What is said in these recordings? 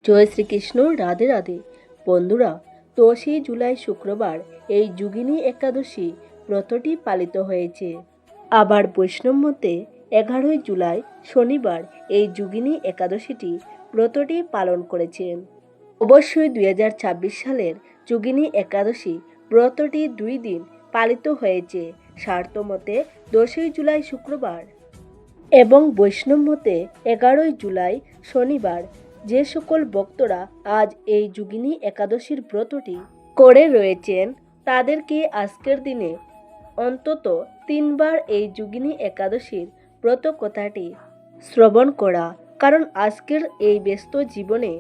জয় শ্রীকৃষ্ণ। রাধে রাধে বন্ধুরা, 10ই জুলাই শুক্রবার এই যোগিনী একাদশী ব্রতটি পালিত হয়েছে। আবার বৈষ্ণব মতে 11ই জুলাই শনিবার এই যোগিনী একাদশীটি ব্রতটি পালন করেছেন। অবশ্যই 2026 সালের যোগিনী একাদশী ব্রতটি 2 দিন পালিত হয়েছে। শাক্ত মতে 10ই জুলাই শুক্রবার এবং বৈষ্ণব মতে 11ই জুলাই শনিবার। যে সকল ভক্তরা আজ এই যোগিনী একাদশীর ব্রতটি করে রয়েছেন তাদেরকে আজকের দিনে অন্তত 3 বার এই যোগিনী একাদশীর ব্রত কথাটি শ্রবণ করা, কারণ আজকের এই ব্যস্ত জীবনে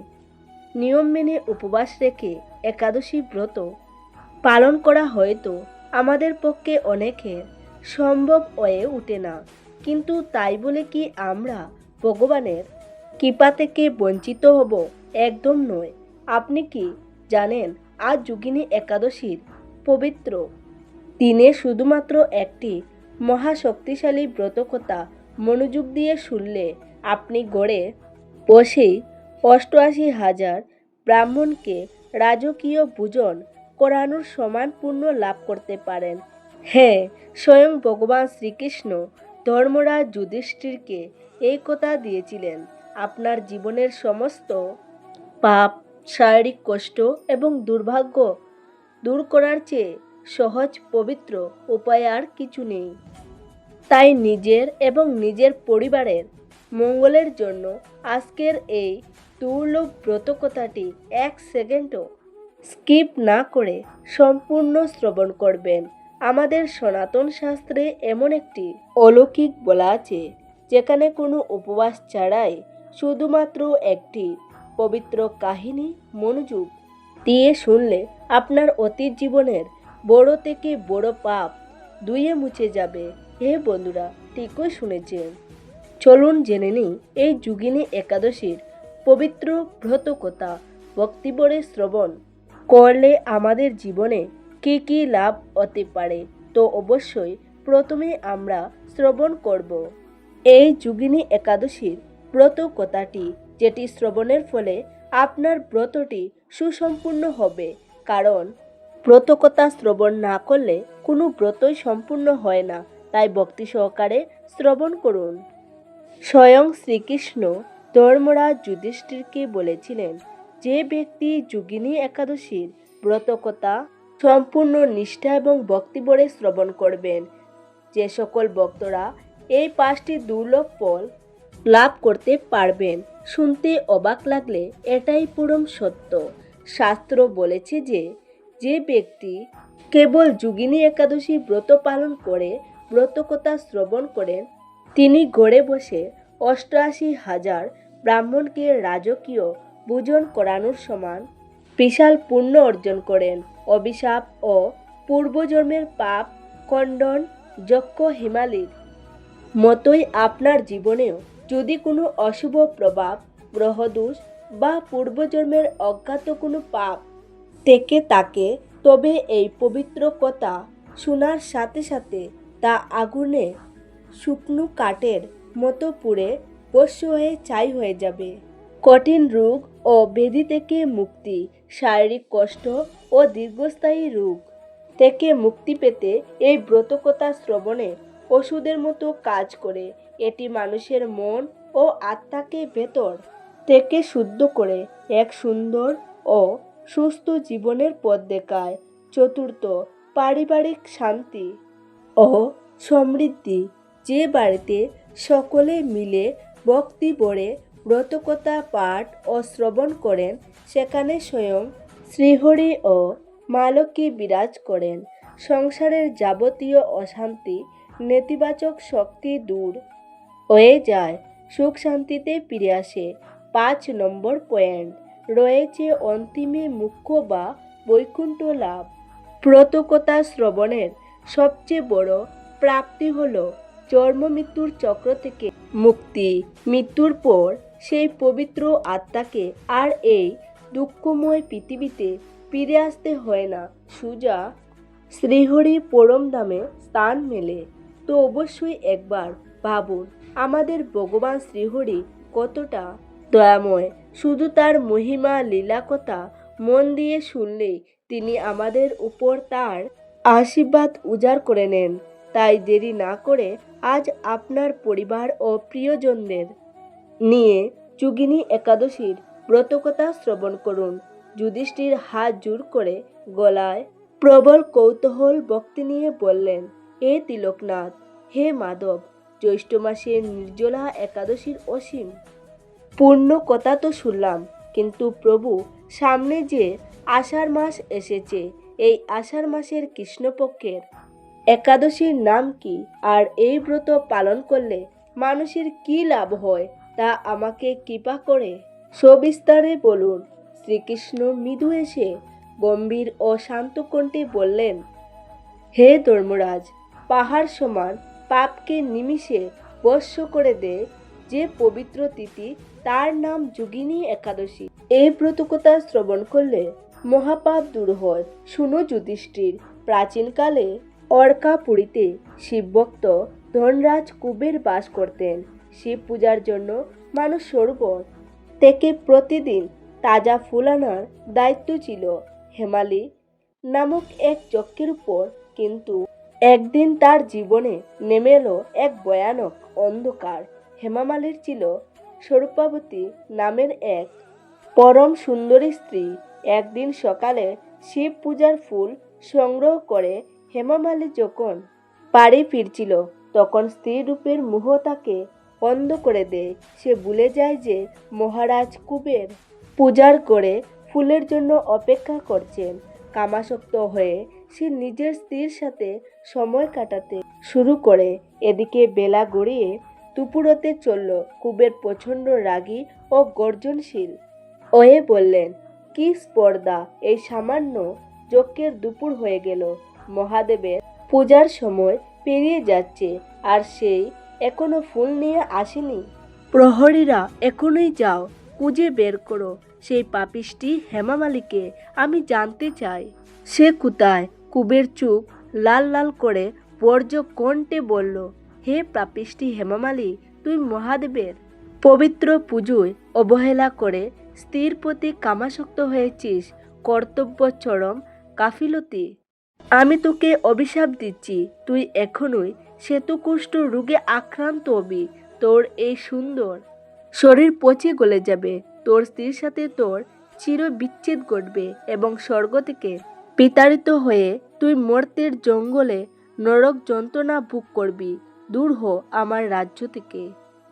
নিয়ম মেনে উপবাস রেখে একাদশী ব্রত পালন করা হয়তো আমাদের পক্ষে অনেকের সম্ভব হয়ে ওঠে না, কিন্তু তাই বলে কি আমরা ভগবানের কৃপা থেকে বঞ্চিত হব? একদম নয়। আপনি কি জানেন আজ যোগিনী একাদশীর পবিত্র দিনে শুধুমাত্র একটি মহাশক্তিশালী ব্রতকথা মনোযোগ দিয়ে শুনলে আপনি গড়ে বসেই 88,000 ব্রাহ্মণকে রাজকীয় ভোজন করানোর সমান পুণ্য লাভ করতে পারেন। হ্যাঁ, স্বয়ং ভগবান শ্রীকৃষ্ণ ধর্মরাজ যুধিষ্ঠিরকে এই কথা দিয়েছিলেন। আপনার জীবনের সমস্ত পাপ, শারীরিক কষ্ট এবং দুর্ভাগ্য দূর করার চেয়ে সহজ পবিত্র উপায় আর কিছু নেই। তাই নিজের এবং নিজের পরিবারের মঙ্গলের জন্য আজকের এই দুর্লভ ব্রতকথাটি 1 সেকেন্ডও স্কিপ না করে সম্পূর্ণ শ্রবণ করবেন। আমাদের সনাতন শাস্ত্রে এমন একটি অলৌকিক বলা আছে, যেখানে কোনো উপবাস ছাড়াই শুধুমাত্র একটি পবিত্র কাহিনী মনোযোগ দিয়ে শুনলে আপনার অতীত জীবনের বড় থেকে বড় পাপ ধুয়ে মুছে যাবে। হে বন্ধুরা, ঠিকই শুনেছেন। চলুন জেনে নিই এই যোগিনী একাদশীর পবিত্র ব্রত কথা। ভক্তিভরে শ্রবণ করলে আমাদের জীবনে কি কি লাভ হতে পারে, তো অবশ্যই প্রথমে আমরা শ্রবণ করব এই যোগিনী একাদশীর ব্রত কথাটি, যেটি শ্রবণের ফলে আপনার ব্রতটি সুসম্পূর্ণ হবে। কারণ ব্রতকথা শ্রবণ না করলে কোনো ব্রতই সম্পূর্ণ হয় না, তাই ভক্তি সহকারে শ্রবণ করুন। স্বয়ং শ্রীকৃষ্ণ ধর্মরাজ যুধিষ্ঠিরকে বলেছিলেন, যে ব্যক্তি যোগিনী একাদশীর ব্রতকথা সম্পূর্ণ নিষ্ঠা এবং ভক্তিভরে শ্রবণ করবেন, যে সকল ভক্তরা এই 5টি দুর্লভ ফল লাভ করতে পারবেন। শুনতে অবাক লাগলে এটাই পরম সত্য। শাস্ত্র বলেছে যে যে ব্যক্তি কেবল যোগিনী একাদশী ব্রত পালন করে ব্রতকথা শ্রবণ করেন, তিনি ঘরে বসে 88,000 ব্রাহ্মণকে রাজকীয় ভোজন করানোর সমান বিশাল পুণ্য অর্জন করেন। অভিশাপ ও পূর্বজন্মের পাপ খণ্ডন যজ্ঞ হিমালয়ের মতোই আপনার জীবনেও যদি কোনো অশুভ প্রভাব, গ্রহদোষ বা পূর্বজন্মের অজ্ঞাত কোনো পাপ থেকে থাকে, তবে এই পবিত্র কথা শোনার সাথে সাথে তা আগুনে শুকনো কাঠের মতো পুড়ে ভস্ম হয়ে ছাই হয়ে যাবে। কঠিন রোগ ও ব্যাধি থেকে মুক্তি, শারীরিক কষ্ট ও দীর্ঘস্থায়ী রোগ থেকে মুক্তি পেতে এই ব্রতকথা শ্রবণে ওষুধের মতো কাজ করে। এটি মানুষের মন ও আত্মাকে ভেতর থেকে শুদ্ধ করে এক সুন্দর ও সুস্থ জীবনের পথ দেখায়। চতুর্থ, পারিবারিক শান্তি ও সমৃদ্ধি। যে বাড়িতে সকলে মিলে ভক্তি ভরে ব্রতকথা পাঠ ও শ্রবণ করেন, সেখানে স্বয়ং শ্রীহরি ও মা লক্ষ্মী বিরাজ করেন। সংসারের যাবতীয় অশান্তি, নেতিবাচক শক্তি দূর হয়ে যায়, সুখ শান্তিতে ফিরে আসে। 5 নম্বর পয়েন্ট রয়েছে অন্তিমে মুখ্য বা বৈকুণ্ঠ লাভ। ব্রতকথা শ্রবণের সবচেয়ে বড় প্রাপ্তি হল জন্ম মৃত্যুর চক্র থেকে মুক্তি। মৃত্যুর পর সেই পবিত্র আত্মাকে আর এই দুঃখময় পৃথিবীতে ফিরে আসতে হয় না, সোজা শ্রীহরি পরম ধামে স্থান মেলে। তো অবশ্যই একবার ভাবুন, আমাদের ভগবান শ্রীহরি কতটা দয়াময়। শুধু তার মহিমা লীলা কথা মন দিয়ে শুনলেই তিনি আমাদের উপর তার আশীর্বাদ উজাড় করে নেন। তাই দেরি না করে আজ আপনার পরিবার ও প্রিয়জনদের নিয়ে যোগিনী একাদশীর ব্রতকথা শ্রবণ করুন। যুধিষ্ঠির হাত জোড় করে গলায় প্রবল কৌতূহল ভক্তি নিয়ে বললেন, হে তিলকনাথ, হে মাধব, জ্যৈষ্ঠ মাসের নির্জলা একাদশীর অসীম পূর্ণ কথা তো শুনলাম, কিন্তু প্রভু সামনে যে আষাঢ় মাস এসেছে, এই আষাঢ় মাসের কৃষ্ণপক্ষের একাদশীর নাম কি, আর এই ব্রত পালন করলে মানুষের কি লাভ হয় তা আমাকে কৃপা করে সবিস্তারে বলুন। শ্রীকৃষ্ণ মৃদু এসে গম্ভীর ও শান্ত কণ্ঠে বললেন, হে ধর্মরাজ, পাহাড় সমান পাপকে নিমিষে ভস্ম করে দেয় যে পবিত্র তিথি, তার নাম যোগিনী একাদশী। এই ব্রতকথা শ্রবণ করলে মহাপাপ দূর হয়। শুনো যুধিষ্ঠির, প্রাচীনকালে অর্কাপুরীতে শিবভক্ত ধনরাজ কুবের বাস করতেন। শিব পূজার জন্য মানুষ সরোবর থেকে প্রতিদিন তাজা ফুল আনার দায়িত্ব ছিল হেমালি নামক এক যক্ষের উপর। কিন্তু একদিন তার জীবনে নেমে এলো এক ভয়ানক অন্ধকার। হেমামালির ছিল স্বরূপাবতী নামের এক পরম সুন্দরী স্ত্রী। একদিন সকালে শিব পূজার ফুল সংগ্রহ করে হেমামালি যখন বাড়ি ফিরছিল, তখন স্ত্রী রূপের মোহ তাকে অন্ধ করে দেয়। সে ভুলে যায় যে মহারাজ কুবের পূজার করে ফুলের জন্য অপেক্ষা করছেন। কামাসক্ত হয়ে সে নিজের স্ত্রীর সাথে সময় কাটাতে শুরু করে। এদিকে বেলা গড়িয়ে দুপুর হতে চলল। কুবের প্রচণ্ড রাগী ও গর্জনশীল হয়ে বললেন, কি স্পর্ধা, এই সামান্য যজ্ঞের দুপুর হয়ে গেল, মহাদেবের পূজার সময় পেরিয়ে যাচ্ছে, আর সেই এখনো ফুল নিয়ে আসেনি। প্রহরীরা, এখনই যাও, খুঁজে বের করো সেই পাপিষ্টি হেমামালিকে, আমি জানতে চাই সে কোথায়। কুবের চোখ লাল লাল করে বর্জ্য কণ্ঠে বলল, হে পাপিষ্টি হেমামালি, তুই মহাদেবের পবিত্র পুজোয় অবহেলা করে স্ত্রীর প্রতি কামাসক্ত হয়েছিস, কর্তব্য চরম গাফিলতি। আমি তোকে অভিশাপ দিচ্ছি, তুই এখনই শ্বেতকুষ্ঠ রোগে আক্রান্ত হবি। তোর এই সুন্দর শরীর পচে গলে যাবে, তোর স্ত্রীর সাথে তোর চির বিচ্ছেদ ঘটবে এবং স্বর্গ থেকে বিতাড়িত হয়ে তুই মর্তের জঙ্গলে নরক যন্ত্রণা ভোগ করবি। দূর হ আমার রাজ্য থেকে।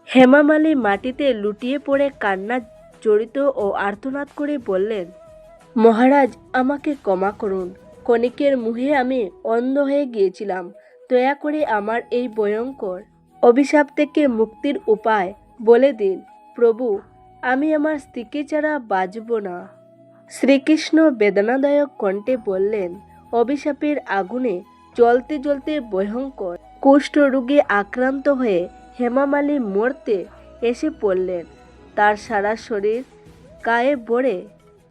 হেমামালি মাটিতে লুটিয়ে পড়ে কান্না জড়িত ও আর্তনাদ করে বললেন, মহারাজ, আমাকে ক্ষমা করুন, ক্ষণিকের মোহে আমি অন্ধ হয়ে গিয়েছিলাম। দয়া করে আমার এই ভয়ঙ্কর অভিশাপ থেকে মুক্তির উপায় বলে দিন। প্রভু, আমি আমার স্ত্রীকে ছাড়া বাঁচব না। শ্রীকৃষ্ণ বেদনাদায়ক কণ্ঠে বললেন, অভিশাপের আগুনে জ্বলতে জ্বলতে ভয়ঙ্কর কুষ্ঠ রোগে আক্রান্ত হয়ে হেমামালি মরতে এসে পড়লেন। তার সারা শরীর গায়ে ভরে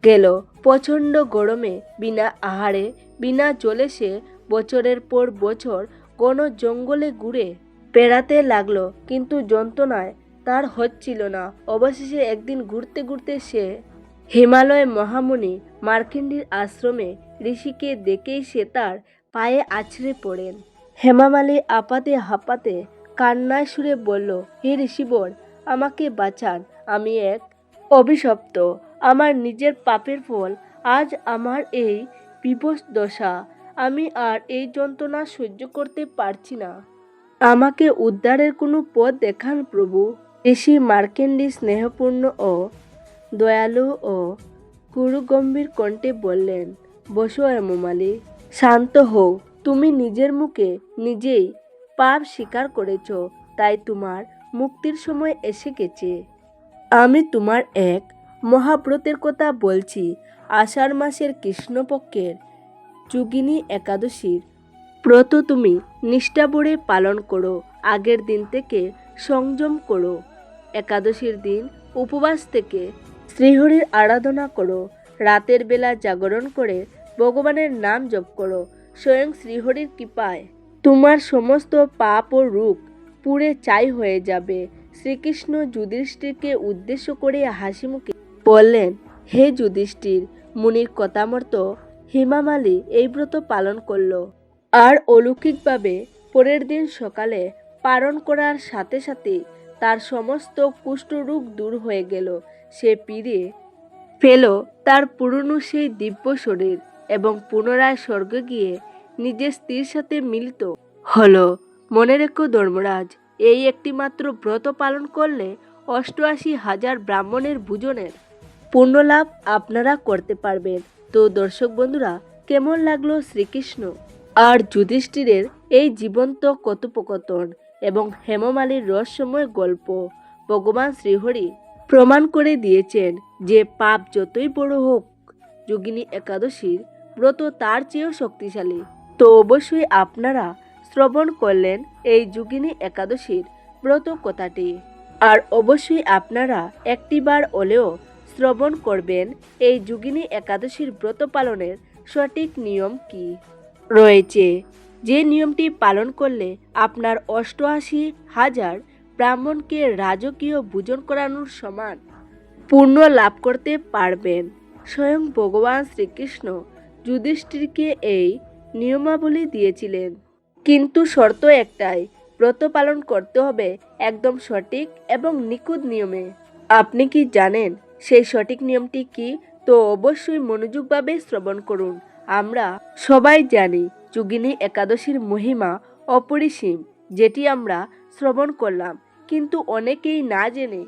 গেল। প্রচণ্ড গরমে বিনা আহারে বিনা জলে সে বছরের পর বছর ঘন জঙ্গলে ঘুরে বেড়াতে লাগলো, কিন্তু যন্ত্রণায় তার হচ্ছিল না। অবশেষে একদিন ঘুরতে ঘুরতে সে হিমালয় মহামুনি মার্কেন্ডীর আশ্রমে ঋষিকে দেখেই সে তার পায়ে আছড়ে পড়েন। হেমামালি আপাতে হাঁপাতে কান্নায় সুরে বলল, হে ঋষিবর, আমাকে বাঁচান, আমি এক অভিশপ্ত। আমার নিজের পাপের ফল আজ আমার এই বিবশ দশা। আমি আর এই যন্ত্রণা সহ্য করতে পারছি না। আমাকে উদ্ধারের কোনো পথ দেখান প্রভু। ঋষি মার্কেন্ডী স্নেহপূর্ণ ও দয়ালু ও গুরুগম্ভীর কণ্ঠে বললেন, বসো হেমামালি, শান্ত হও। তুমি নিজের মুখে নিজেই পাপ স্বীকার করেছ, তাই তোমার মুক্তির সময় এসে গেছে। আমি তোমার এক মহাব্রতের কথা বলছি। আষাঢ় মাসের কৃষ্ণপক্ষের যোগিনী একাদশীর ব্রত তুমি নিষ্ঠাভরে পালন করো। আগের দিন থেকে সংযম করো। একাদশীর দিন উপবাস থেকে শ্রীহরির আরাধনা করো। রাতের বেলা জাগরণ করে ভগবানের নাম জপ করো। স্বয়ং শ্রীহরির কৃপায় তোমার সমস্ত পাপ ও রোগ পুড়ে ছাই হয়ে যাবে। শ্রীকৃষ্ণ যুধিষ্ঠিরকে উদ্দেশ্য করে হাসিমুখে বললেন, হে যুধিষ্ঠির, মুনির কথা মতো হিমামালী এই ব্রত পালন করল। আর অলৌকিকভাবে পরের দিন সকালে পালন করার সাথে সাথে তার সমস্ত কুষ্ঠরোগ দূর হয়ে গেল। সে ফিরে পেল তার পুরনো সেই দিব্য শরীর এবং পুনরায় স্বর্গে গিয়ে নিজের স্ত্রীর সাথে মিলিত হলো। মনে রেখো ধর্মরাজ, এই একটি মাত্র ব্রত পালন করলে 88,000 ব্রাহ্মণের ভোজনের পূর্ণ লাভ আপনারা করতে পারবেন। তো দর্শক বন্ধুরা, কেমন লাগলো শ্রীকৃষ্ণ আর যুধিষ্ঠিরের এই জীবন্ত কথোপকথন এবং হেমমালীর রহস্যময় গল্প? ভগবান শ্রীহরি প্রমাণ করে দিয়েছেন যে পাপ যতই বড় হোক, যোগিনী একাদশীর ব্রত তার চেয়েও শক্তিশালী। তো অবশ্যই আপনারা শ্রবণ করলেন এই যোগিনী একাদশীর ব্রত কথাটি, আর অবশ্যই আপনারা একটিবার হলেও শ্রবণ করবেন এই যোগিনী একাদশীর ব্রত পালনের সঠিক নিয়ম কি রয়েছে, যে নিয়মটি পালন করলে আপনার 88,000 ব্রাহ্মণকে রাজকীয় ভোজন করানোর সমান পূর্ণ লাভ করতে পারবেন। স্বয়ং ভগবান শ্রীকৃষ্ণ যুধিষ্ঠিরকে এই নিয়মাবলী দিয়েছিলেন, কিন্তু শর্ত একটাই, ব্রত পালন করতে হবে একদম সঠিক এবং নিখুঁত নিয়মে। আপনি কি জানেন সেই সঠিক নিয়মটি কি? তো অবশ্যই মনোযোগভাবে শ্রবণ করুন। আমরা সবাই জানি যোগিনী একাদশীর মহিমা অপরিসীম, যেটি আমরা শ্রবণ করলাম, কিন্তু অনেকেই না জেনে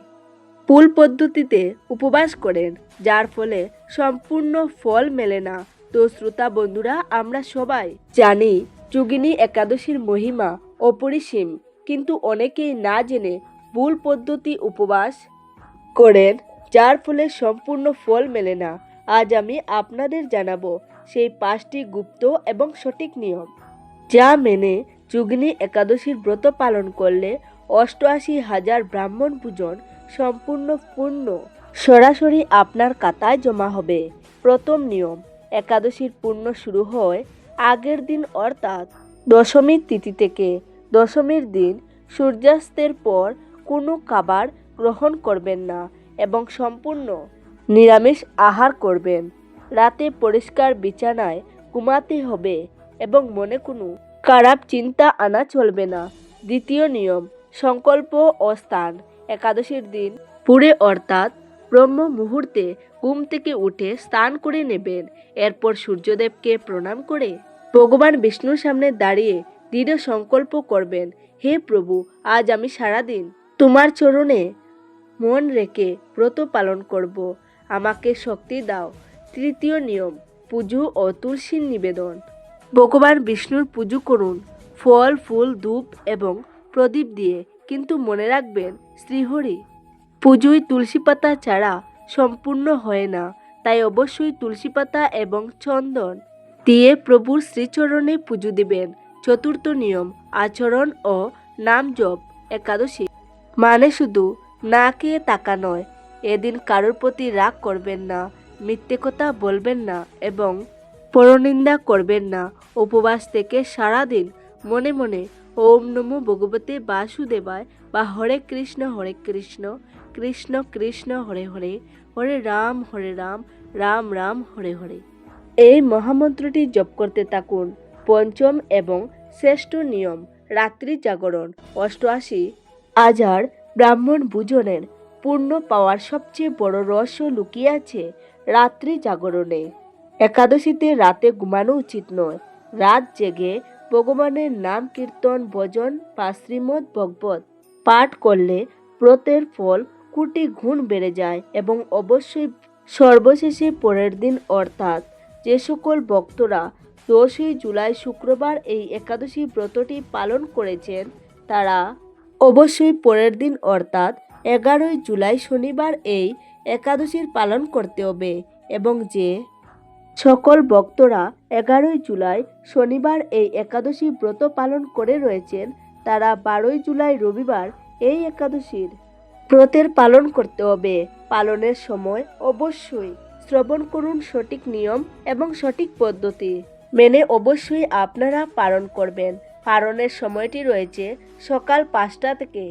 ভুল পদ্ধতিতে উপবাস করেন, যার ফলে সম্পূর্ণ ফল মেলে না। তো শ্রোতা বন্ধুরা, আমরা সবাই জানি যোগিনী একাদশীর মহিমা অপরিসীম, কিন্তু অনেকেই না জেনে ভুল পদ্ধতি উপবাস করেন, যার ফলে সম্পূর্ণ ফল মেলে না। আজ আমি আপনাদের জানাবো সেই 5টি গুপ্ত এবং সঠিক নিয়ম, যা মেনে যোগিনী একাদশীর ব্রত পালন করলে 88,000 ব্রাহ্মণ ভোজন সম্পূর্ণ পূর্ণ সরাসরি আপনার খাতায় জমা হবে। প্রথম নিয়ম, একাদশীর পূর্ণ শুরু হয় আগের দিন অর্থাৎ দশমীর তিথি থেকে। দশমীর দিন সূর্যাস্তের পর কোনো খাবার গ্রহণ করবেন না এবং সম্পূর্ণ নিরামিষ আহার করবেন। রাতে পরিষ্কার বিছানায় ঘুমাতে হবে এবং মনে কোনো খারাপ চিন্তা আনা চলবে না। দ্বিতীয় নিয়ম, সংকল্প ও স্থান। একাদশীর দিন পুরে অর্থাৎ ব্রহ্ম মুহূর্তে ঘুম থেকে উঠে স্নান করে নেবেন। এরপর সূর্যদেবকে প্রণাম করে ভগবান বিষ্ণুর সামনে দাঁড়িয়ে দৃঢ় সংকল্প করবেন, হে প্রভু, আজ আমি সারাদিন তোমার চরণে মন রেখে ব্রত পালন করব, আমাকে শক্তি দাও। তৃতীয় নিয়ম, পুজো ও তুলসীর নিবেদন। ভগবান বিষ্ণুর পুজো করুন ফল, ফুল, ধূপ এবং প্রদীপ দিয়ে, কিন্তু মনে রাখবেন শ্রীহরি পুজোয় তুলসী পাতা ছাড়া সম্পূর্ণ হয় না, তাই অবশ্যই তুলসী পাতা এবং চন্দন দিয়ে প্রভুর শ্রীচরণে পুজো দিবেন। চতুর্থ নিয়ম, আচরণ ও নাম জপ। একাদশী মানে শুধু না খেয়ে থাকা নয়। এদিন কারোর প্রতি রাগ করবেন না, মিথ্যে কথা বলবেন না এবং পরনিন্দা করবেন না। উপবাস থেকে সারাদিন মনে মনে ওম নমো ভগবতে বাসুদেবায় বা হরে কৃষ্ণ কৃষ্ণ কৃষ্ণ হরে হরে, হরে রাম রাম রাম হরে হরে এই মহামন্ত্রটি জপ করতে থাকুন। পঞ্চম এবং শ্রেষ্ঠ নিয়ম, রাত্রি জাগরণ। 88,000 ব্রাহ্মণ ভোজনের পূর্ণ পাওয়ার সবচেয়ে বড় রহস্য লুকিয়ে আছে রাত্রি জাগরণে। একাদশীতে রাতে ঘুমানো উচিত নয়। রাত জেগে ভগবানের নাম কীর্তন, ভজন বা শ্রীমদ্ ভগবত পাঠ করলে ব্রতের ফল কোটি গুণ বেড়ে যায়। এবং অবশ্যই সর্বশেষে পরের দিন অর্থাৎ যে সকল ভক্তরা 10ই জুলাই শুক্রবার এই একাদশী ব্রতটি পালন করেছেন, তারা অবশ্যই পরের দিন অর্থাৎ 11ই জুলাই শনিবার এই একাদশীর পালন করতে হবে। এবং যে সকল ভক্তরা 11ই জুলাই শনিবার এই একাদশী ব্রত পালন করে রয়েছেন, তারা 12ই জুলাই রবিবার এই একাদশীর ব্রতের পালন করতে হবে। পালনের সময় অবশ্যই শ্রবণ করুন সঠিক নিয়ম এবং সঠিক পদ্ধতি মেনে অবশ্যই আপনারা পালন করবেন। পালনের সময়টি রয়েছে সকাল 5টা থেকে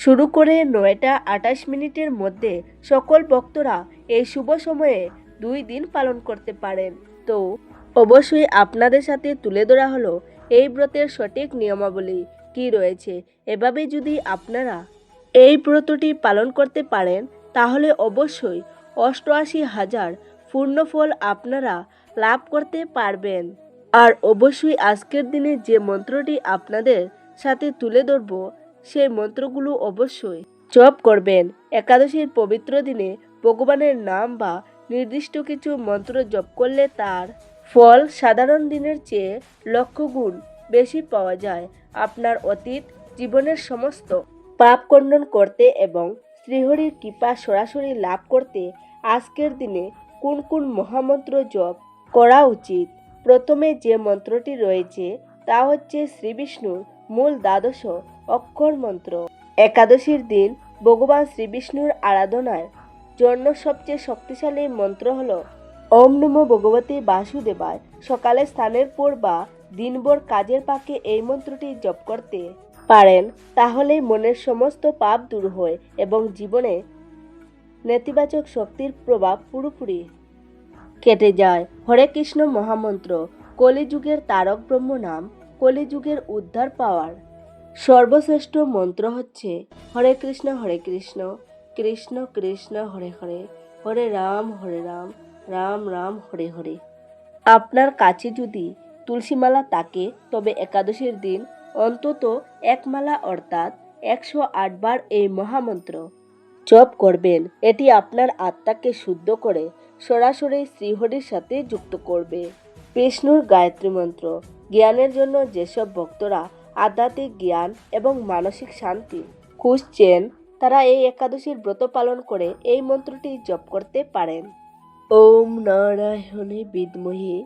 শুরু করে 9টা 28 মিনিটের মধ্যে সকল ভক্তরা এই শুভ সময়ে 2 দিন পালন করতে পারেন। তো অবশ্যই আপনাদের সাথে তুলে ধরা হলো এই ব্রতের সঠিক নিয়মাবলী কি রয়েছে। এভাবে যদি আপনারা এই ব্রতটি পালন করতে পারেন তাহলে অবশ্যই 88,000 পূর্ণফল আপনারা লাভ করতে পারবেন। আর অবশ্যই আজকের দিনে যে মন্ত্রটি আপনাদের সাথে তুলে ধরব সেই মন্ত্রগুলো অবশ্যই জপ করবেন। একাদশীর পবিত্র দিনে ভগবানের নাম বা নির্দিষ্ট কিছু মন্ত্র জপ করলে তার ফল সাধারণ দিনের চেয়ে লক্ষ গুণ বেশি পাওয়া যায়। আপনার অতীত জীবনের সমস্ত পাপ খণ্ডন করতে এবং শ্রীহরির কৃপা সরাসরি লাভ করতে আজকের দিনে কোন কোন মহামন্ত্র জপ করা উচিত। প্রথমে যে মন্ত্রটি রয়েছে তা হচ্ছে শ্রী বিষ্ণুর মূল দ্বাদশ অক্ষর মন্ত্র। একাদশীর দিন ভগবান শ্রী বিষ্ণুর আরাধনার জন্য সবচেয়ে শক্তিশালী মন্ত্র হল ওম নমো ভগবতে বাসুদেবায়। সকালে স্নানের পর বা দিনভর কাজের ফাঁকে এই মন্ত্রটি জপ করতে পারেন, তাহলে মনের সমস্ত পাপ দূর হয় এবং জীবনে নেতিবাচক শক্তির প্রভাব পুরোপুরি কেটে যায়। হরে কৃষ্ণ মহামন্ত্র কলিযুগের তারক ব্রহ্ম নাম। কলিযুগের উদ্ধার পাওয়ার সর্বশ্রেষ্ঠ মন্ত্র হচ্ছে হরে কৃষ্ণ কৃষ্ণ কৃষ্ণ হরে হরে, হরে রাম রাম রাম হরে হরে। আপনার কাছে যদি তুলসীমালা থাকে তবে একাদশীর দিন অন্তত এক মালা অর্থাৎ 108 বার এই মহামন্ত্র জপ করবেন। এটি আপনার আত্মাকে শুদ্ধ করে সরাসরি শ্রীহরির সাথে যুক্ত করবে। বিষ্ণুর গায়ত্রী মন্ত্র জ্ঞানের জন্য যেসব ভক্তরা আধ্যাত্মিক জ্ঞান এবং মানসিক শান্তি খুঁজছেন তারা এই একাদশীর ব্রত পালন করে এই মন্ত্রটি জপ করতে পারেন। ওম নারায়ণে বিদ্মহে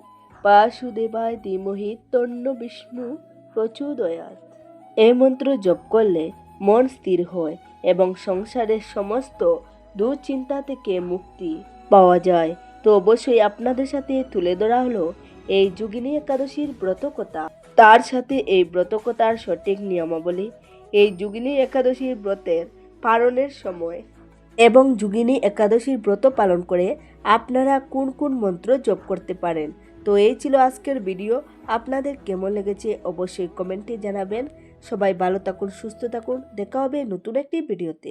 বাসুদেবায় ধীমহি তন্ন বিষ্ণু প্রচোদয়াৎ। এই মন্ত্র জপ করলে মন স্থির হয় এবং সংসারের সমস্ত দুশ্চিন্তা থেকে মুক্তি পাওয়া যায়। তো অবশ্যই আপনাদের সাথে তুলে ধরা হলো এই যোগিনী একাদশীর ব্রতকথা, তার সাথে এই ব্রতকথার সঠিক নিয়মাবলী, এই যোগিনী একাদশীর ব্রতের পালনের সময় এবং যোগিনী একাদশীর ব্রত পালন করে আপনারা কোন কোন মন্ত্র জপ করতে পারেন। তো এই ছিল আজকের ভিডিও। আপনাদের কেমন লেগেছে অবশ্যই কমেন্টে জানাবেন। সবাই ভালো থাকুন, সুস্থ থাকুন। দেখা হবে নতুন একটি ভিডিওতে।